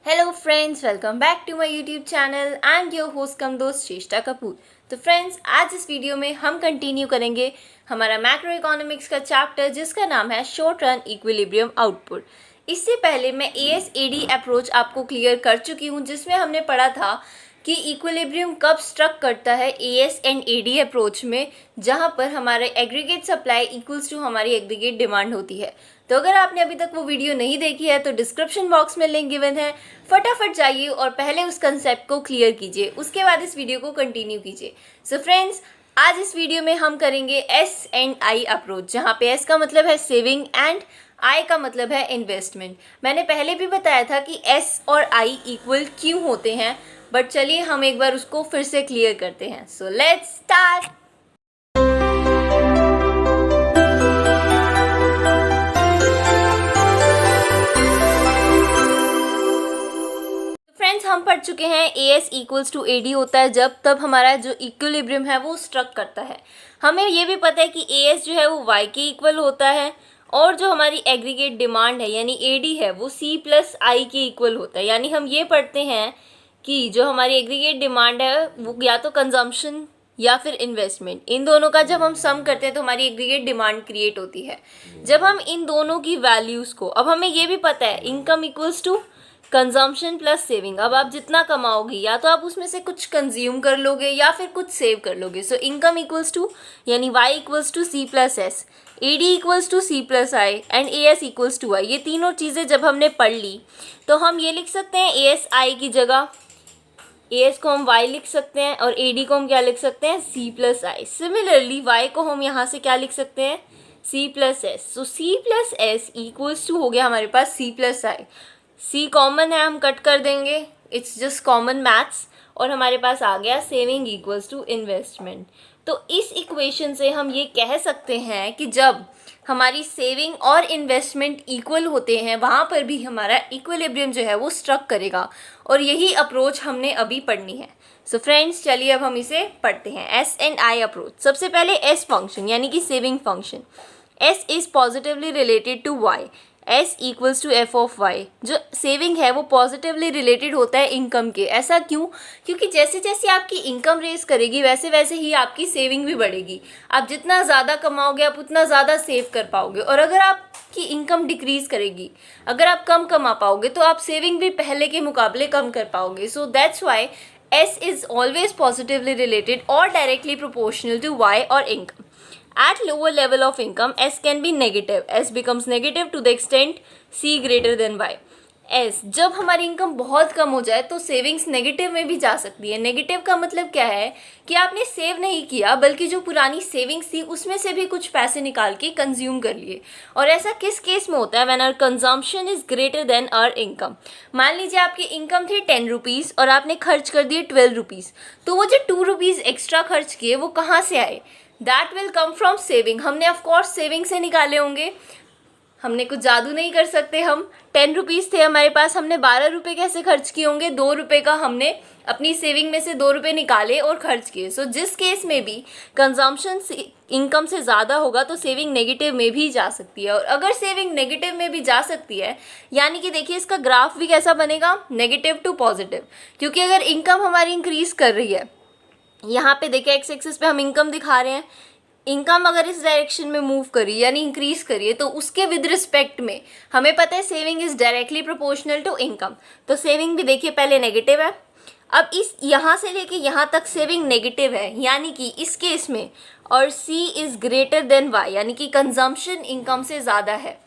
Hello friends, welcome back to my YouTube channel. I am your host cum दोस्त श्रेष्ठा कपूर। तो friends, आज इस video में हम कंटिन्यू करेंगे हमारा मैक्रो इकोनॉमिक्स का चैप्टर जिसका नाम है शॉर्ट रन इक्विलिब्रियम आउटपुट। इससे पहले मैं ASAD अप्रोच आपको क्लियर कर चुकी हूँ, जिसमें हमने पढ़ा था कि इक्विलिब्रियम कब स्ट्रक करता है AS एंड AD अप्रोच में, जहाँ पर हमारा एग्रीगेट सप्लाई इक्वल्स टू हमारी एग्रीगेट डिमांड होती है। तो अगर आपने अभी तक वो वीडियो नहीं देखी है तो डिस्क्रिप्शन बॉक्स में लिंक गिवन है, फटाफट जाइए और पहले उस कंसेप्ट को क्लियर कीजिए, उसके बाद इस वीडियो को कंटिन्यू कीजिए। सो फ्रेंड्स, आज इस वीडियो में हम करेंगे S एंड I अप्रोच, जहाँ पे S का मतलब है सेविंग एंड I का मतलब है इन्वेस्टमेंट। मैंने पहले भी बताया था कि S और I इक्वल क्यों होते हैं, बट चलिए हम एक बार उसको फिर से क्लियर करते हैं। So let's start. फ्रेंड्स, हम पढ़ चुके हैं AS इक्वल्स टू AD होता है जब तब हमारा जो इक्विलिब्रियम है वो स्ट्रक करता है। हमें ये भी पता है कि AS जो है वो Y के इक्वल होता है और जो हमारी एग्रीगेट डिमांड है यानी AD है वो C प्लस I के इक्वल होता है। यानी हम ये पढ़ते हैं कि जो हमारी एग्रीगेट डिमांड है वो या तो कंजम्पशन या फिर इन्वेस्टमेंट, इन दोनों का जब हम सम करते हैं तो हमारी एग्रीगेट डिमांड क्रिएट होती है। जब हम इन दोनों की वैल्यूज़ को, अब हमें ये भी पता है income equals to consumption plus saving. अब आप जितना कमाओगे या तो आप उसमें से कुछ कंज्यूम कर लोगे या फिर कुछ सेव कर लोगे। सो इनकम इक्वल्स टू यानी Y equals to C plus S, AD equals to C plus I and AS equals to I। ये तीनों चीज़ें जब हमने पढ़ ली तो हम ये लिख सकते हैं AS I की जगह AS को हम Y लिख सकते हैं और AD को हम क्या लिख सकते हैं C plus I। Similarly Y को हम यहाँ से क्या लिख सकते हैं C plus S। So C plus S equals to हो गया हमारे पास C plus I। C common है, हम कट कर देंगे, इट्स जस्ट कॉमन मैथ्स, और हमारे पास आ गया सेविंग इक्वल्स टू इन्वेस्टमेंट। तो इस इक्वेशन से हम ये कह सकते हैं कि जब हमारी सेविंग और इन्वेस्टमेंट इक्वल होते हैं वहाँ पर भी हमारा इक्विलिब्रियम जो है वो स्ट्रक करेगा, और यही अप्रोच हमने अभी पढ़नी है। सो फ्रेंड्स, चलिए अब हम इसे पढ़ते हैं। S and I approach. सबसे पहले S फंक्शन यानी कि saving function. S is positively related to Y, S equals to F of Y। जो सेविंग है वो पॉजिटिवली रिलेटेड होता है इनकम के। ऐसा क्यों? क्योंकि जैसे जैसे आपकी इनकम रेज करेगी वैसे वैसे ही आपकी सेविंग भी बढ़ेगी। आप जितना ज़्यादा कमाओगे आप उतना ज़्यादा सेव कर पाओगे, और अगर आपकी इनकम डिक्रीज करेगी, अगर आप कम कमा पाओगे तो आप सेविंग भी पहले के मुकाबले कम कर पाओगे। So that's why S is always positively related और डायरेक्टली प्रोपोर्शनल टू Y और income. At lower level of income, S can be negative. S becomes negative to the extent C greater than Y. S जब हमारी income बहुत कम हो जाए तो savings negative में भी जा सकती है। नेगेटिव का मतलब क्या है कि आपने सेव नहीं किया बल्कि जो पुरानी सेविंग्स थी उसमें से भी कुछ पैसे निकाल के कंज्यूम कर लिए। और ऐसा किस केस में होता है? When our consumption is greater than our income. मान लीजिए आपकी इनकम थी 10 रुपीज़ और आपने खर्च कर दिए 12 रुपीज़, तो वो जो 2 रुपीज़ एक्स्ट्रा खर्च किए वो कहाँ से आए? That will come from saving. हमने ऑफकोर्स सेविंग से निकाले होंगे, हमने कुछ जादू नहीं कर सकते। हम 10 रुपीज़ थे हमारे पास, हमने 12 रुपये कैसे खर्च किए होंगे? 2 रुपये का हमने अपनी सेविंग में से 2 रुपये निकाले और खर्च किए। सो जिस केस में भी कंजम्पशन इनकम से ज़्यादा होगा तो सेविंग नेगेटिव में भी जा सकती है। और अगर सेविंग नेगेटिव में भी जा सकती है यानी कि देखिए इसका ग्राफ भी कैसा बनेगा? Negative to positive. क्योंकि अगर इनकम हमारी इंक्रीज़ कर रही है, यहाँ पे देखिए एक्स एक्सिस पे हम इनकम दिखा रहे हैं, इनकम अगर इस डायरेक्शन में मूव करी यानी इंक्रीज करिए तो उसके विद रिस्पेक्ट में हमें पता है saving is directly proportional to income. तो सेविंग भी देखिए पहले नेगेटिव है, अब इस यहाँ से लेके यहाँ तक सेविंग नेगेटिव है यानी कि इस केस में, और C is greater then Y यानी कि कंजम्पशन इनकम से ज़्यादा है।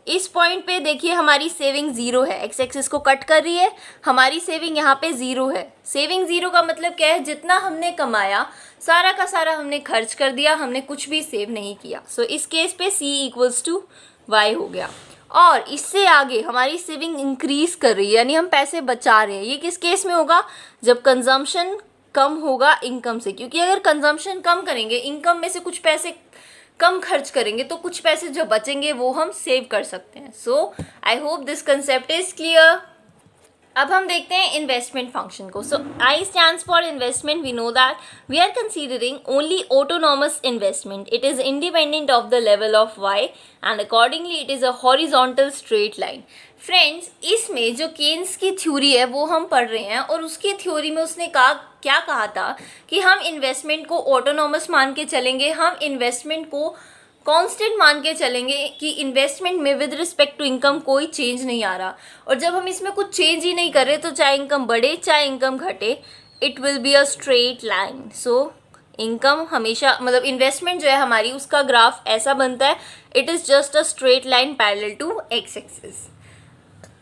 इस पॉइंट पे देखिए हमारी सेविंग ज़ीरो है, एक्स एक्सिस को कट कर रही है, हमारी सेविंग यहाँ पे ज़ीरो है। सेविंग ज़ीरो का मतलब क्या है? जितना हमने कमाया सारा का सारा हमने खर्च कर दिया, हमने कुछ भी सेव नहीं किया। सो इस केस पे C इक्वल्स टू Y हो गया। और इससे आगे हमारी सेविंग इंक्रीज कर रही है यानी हम पैसे बचा रहे हैं। ये किस केस में होगा? जब कंजम्पशन कम होगा इनकम से, क्योंकि अगर कंजम्पशन कम करेंगे, इनकम में से कुछ पैसे कम खर्च करेंगे तो कुछ पैसे जो बचेंगे वो हम सेव कर सकते हैं। So I hope this concept is clear. अब हम देखते हैं इन्वेस्टमेंट फंक्शन को. So I stands for investment. We know that we are considering only autonomous investment. It is independent of the level of Y and accordingly it is a horizontal straight line. Friends, इसमें जो Keynes की theory है वो हम पढ़ रहे हैं, और उसकी थ्योरी में उसने क्या कहा था कि हम इन्वेस्टमेंट को ऑटोनॉमस मान के चलेंगे, हम इन्वेस्टमेंट को कांस्टेंट मान के चलेंगे कि इन्वेस्टमेंट में विद रिस्पेक्ट टू इनकम कोई चेंज नहीं आ रहा. और जब हम इसमें कुछ चेंज ही नहीं कर रहे तो चाहे इनकम बढ़े चाहे इनकम घटे, it will be a straight line. So income हमेशा, मतलब इन्वेस्टमेंट जो है हमारी, उसका ग्राफ ऐसा बनता है, it is just a straight line parallel to X axis.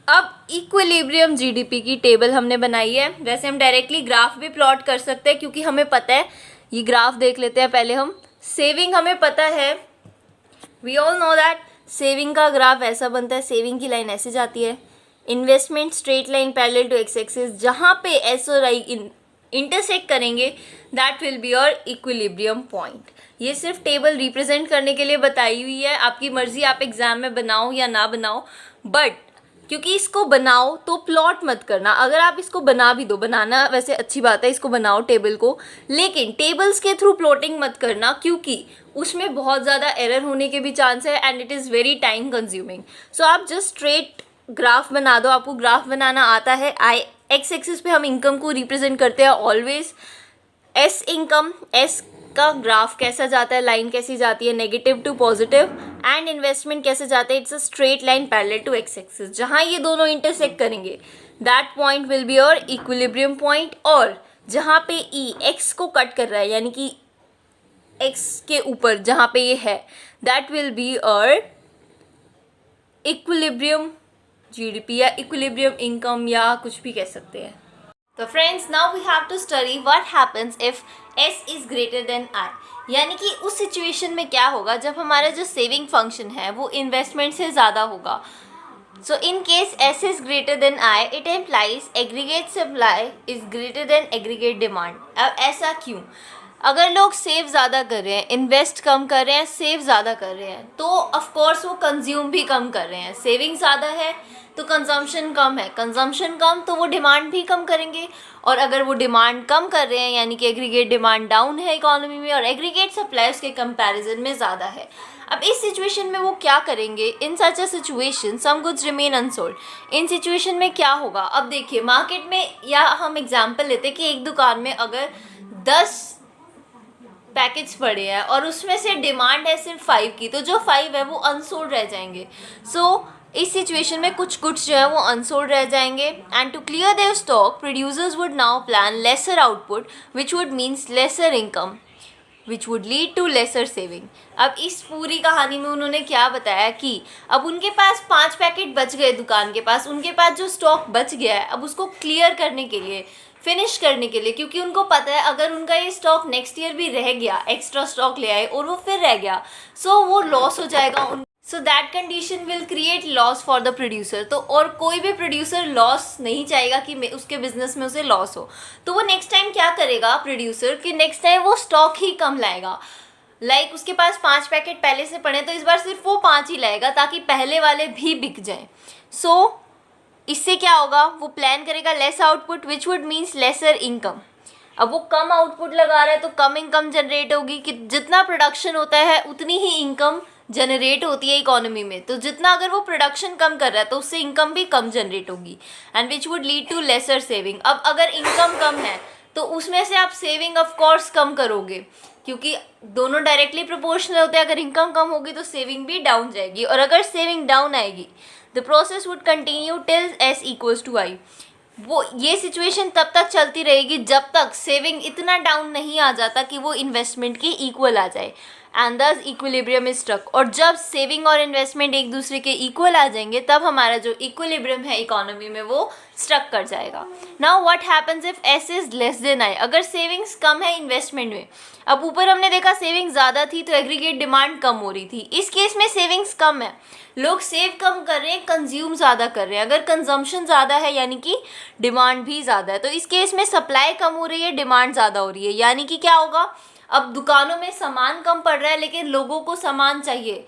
अब इक्विलिब्रियम जीडीपी की टेबल हमने बनाई है. वैसे हम डायरेक्टली ग्राफ भी प्लॉट कर सकते हैं क्योंकि हमें पता है. ये ग्राफ देख लेते हैं पहले हम. सेविंग हमें पता है, we all know that saving का ग्राफ ऐसा बनता है, सेविंग की लाइन ऐसे जाती है. Investment straight line parallel to X axis, जहाँ पे एस और आई इंटरसेक्ट करेंगे that will be your equilibrium point. ये सिर्फ टेबल रिप्रेजेंट करने के लिए बताई हुई है, आपकी मर्जी आप एग्जाम में बनाओ या ना बनाओ, बट क्योंकि इसको बनाओ तो प्लॉट मत करना. अगर आप इसको बना भी दो, बनाना वैसे अच्छी बात है, इसको बनाओ टेबल को, लेकिन टेबल्स के थ्रू प्लॉटिंग मत करना क्योंकि उसमें बहुत ज़्यादा एरर होने के भी चांस है and it is very time consuming. So आप जस्ट स्ट्रेट ग्राफ बना दो. आपको ग्राफ बनाना आता है. आई एक्स एक्सिस पे हम इनकम को रिप्रेजेंट करते हैं ऑलवेज. एस इनकम, एस का ग्राफ कैसा जाता है, लाइन कैसी जाती है, negative to positive. And investment कैसे जाता है, it's a straight line parallel to X axis. जहाँ ये दोनों इंटरसेक्ट करेंगे that point will be your equilibrium point. और जहाँ पे ई एक्स को कट कर रहा है, यानी कि एक्स के ऊपर जहाँ पे ये है, that will be your equilibrium GDP या इक्विलिब्रियम इनकम या कुछ भी कह सकते हैं. तो friends, now we have to study what happens if S is greater than I. यानी कि उस सिचुएशन में क्या होगा जब हमारा जो सेविंग फंक्शन है वो इन्वेस्टमेंट से ज़्यादा होगा. So in case S is greater than I, it implies aggregate supply is greater than aggregate demand. अब ऐसा क्यों? अगर लोग सेव ज़्यादा कर रहे हैं, इन्वेस्ट कम कर रहे हैं, सेव ज़्यादा कर रहे हैं, तो ऑफकोर्स वो कंज्यूम भी कम कर रहे हैं. सेविंग ज़्यादा है तो कंजम्पशन कम है, कंजम्पशन कम तो वो डिमांड भी कम करेंगे. और अगर वो डिमांड कम कर रहे हैं, यानी कि एग्रीगेट डिमांड डाउन है इकोनॉमी में और एग्रीगेट सप्लाई उसके कंपैरिजन में ज़्यादा है. अब इस सिचुएशन में वो क्या करेंगे? In such a situation some goods remain unsold. In situation में क्या होगा? अब देखिए, मार्केट में, या हम एग्जाम्पल लेते हैं कि एक दुकान में अगर 10 पैकेट्स पड़े हैं और उसमें से डिमांड है सिर्फ 5 की, तो जो 5 है वो अनसोल्ड रह जाएंगे. सो इस सिचुएशन में कुछ गुड्स जो है वो अनसोल्ड रह जाएंगे. And to clear their stock, producers would now plan lesser output which would means lesser income which would lead to lesser saving. अब इस पूरी कहानी में उन्होंने क्या बताया कि अब उनके पास 5 पैकेट बच गए दुकान के पास, उनके पास जो स्टॉक बच गया है अब उसको क्लियर करने के लिए, फिनिश करने के लिए, क्योंकि उनको पता है अगर उनका ये स्टॉक नेक्स्ट ईयर भी रह गया, एक्स्ट्रा स्टॉक ले आए और वो फिर रह गया, सो वो लॉस हो जाएगा. So that condition will create loss for the producer. तो और कोई भी प्रोड्यूसर लॉस नहीं चाहेगा कि उसके बिजनेस में उसे लॉस हो. तो वो नेक्स्ट टाइम क्या करेगा प्रोड्यूसर, कि नेक्स्ट टाइम वो स्टॉक ही कम लाएगा. लाइक उसके पास 5 पैकेट पहले से पड़े तो इस बार सिर्फ वो 5 ही लाएगा ताकि पहले वाले भी बिक जाएं. सो इससे क्या होगा, वो प्लान करेगा less output which would means lesser income. अब वो कम आउटपुट लगा रहा है तो कम इनकम जनरेट होगी, कि जितना प्रोडक्शन होता है उतनी ही इनकम जनरेट होती है इकोनॉमी में. तो जितना अगर वो प्रोडक्शन कम कर रहा है तो उससे इनकम भी कम जनरेट होगी and which would lead to lesser saving. अब अगर इनकम कम है तो उसमें से आप सेविंग ऑफ कोर्स कम करोगे क्योंकि दोनों डायरेक्टली प्रोपोर्शनल होते हैं. अगर इनकम कम होगी तो सेविंग भी डाउन जाएगी, और अगर सेविंग डाउन आएगी the process would continue till S equals to I. वो ये सिचुएशन तब तक चलती रहेगी जब तक सेविंग इतना डाउन नहीं आ जाता कि वो इन्वेस्टमेंट के इक्वल आ जाए एंड दस इक्विलिब्रियम इज स्ट्रक. और जब सेविंग और इन्वेस्टमेंट एक दूसरे के इक्वल आ जाएंगे तब हमारा जो इक्विलिब्रियम है इकोनॉमी में वो स्ट्रक कर जाएगा. Now what happens if S is less than I. अगर सेविंग्स कम है इन्वेस्टमेंट में, अब ऊपर हमने देखा सेविंग ज़्यादा थी तो एग्रीगेट डिमांड कम हो रही थी. इस केस में सेविंग्स कम है, लोग सेव कम कर रहे हैं, कंज्यूम ज़्यादा कर रहे हैं. अगर कंजम्पशन ज़्यादा है यानी कि डिमांड भी ज़्यादा है, तो इस केस में सप्लाई कम हो रही है, डिमांड ज़्यादा हो रही है. यानी कि क्या होगा, अब दुकानों में सामान कम पड़ रहा है लेकिन लोगों को सामान चाहिए,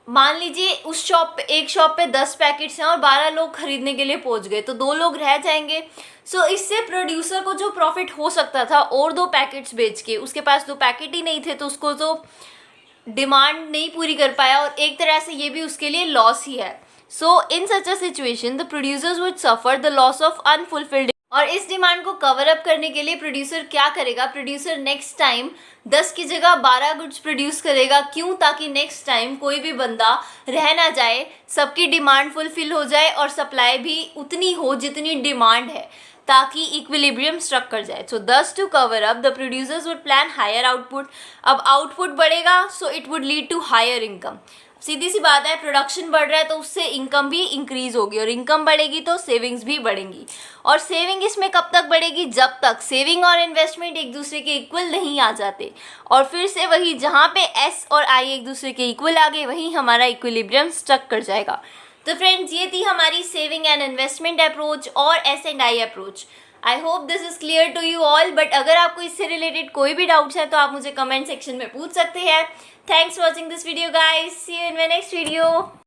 मान लीजिए उस शॉप पे, एक शॉप पे 10 पैकेट्स हैं और 12 लोग खरीदने के लिए पहुंच गए, तो 2 लोग रह जाएंगे। सो इससे प्रोड्यूसर को जो प्रॉफिट हो सकता था और 2 पैकेट्स बेच के, उसके पास 2 पैकेट ही नहीं थे, तो उसको तो डिमांड नहीं पूरी कर पाया, और एक तरह से ये भी उसके लिए लॉस ही है। So in such a situation the producers would suffer the loss of unfulfilled. और इस डिमांड को कवर अप करने के लिए प्रोड्यूसर क्या करेगा, प्रोड्यूसर नेक्स्ट टाइम 10 की जगह 12 गुड्स प्रोड्यूस करेगा। क्यों? ताकि नेक्स्ट टाइम कोई भी बंदा रह ना जाए, सबकी डिमांड फुलफिल हो जाए और सप्लाई भी उतनी हो जितनी डिमांड है, ताकि इक्विलिब्रियम स्ट्रक कर जाए। So thus to cover up the producers would plan higher output. अब आउटपुट बढ़ेगा, so it would lead to higher income. सीधी सी बात है, प्रोडक्शन बढ़ रहा है तो उससे इनकम भी इंक्रीज होगी, और इनकम बढ़ेगी तो सेविंग्स भी बढ़ेंगी। और सेविंग इसमें कब तक बढ़ेगी? जब तक सेविंग और इन्वेस्टमेंट एक दूसरे के इक्वल नहीं आ जाते। और फिर से वही, जहाँ पे एस और आई एक दूसरे के इक्वल आ गए, वहीं हमारा इक्विलिब्रियम स्टक कर जाएगा। तो फ्रेंड्स, ये थी हमारी सेविंग एंड इन्वेस्टमेंट अप्रोच और S and I approach. I hope this is clear to you all. But अगर आपको इससे रिलेटेड कोई भी डाउट्स है तो आप मुझे कमेंट सेक्शन में पूछ सकते हैं। Thanks for watching this video guys, see you in my next video.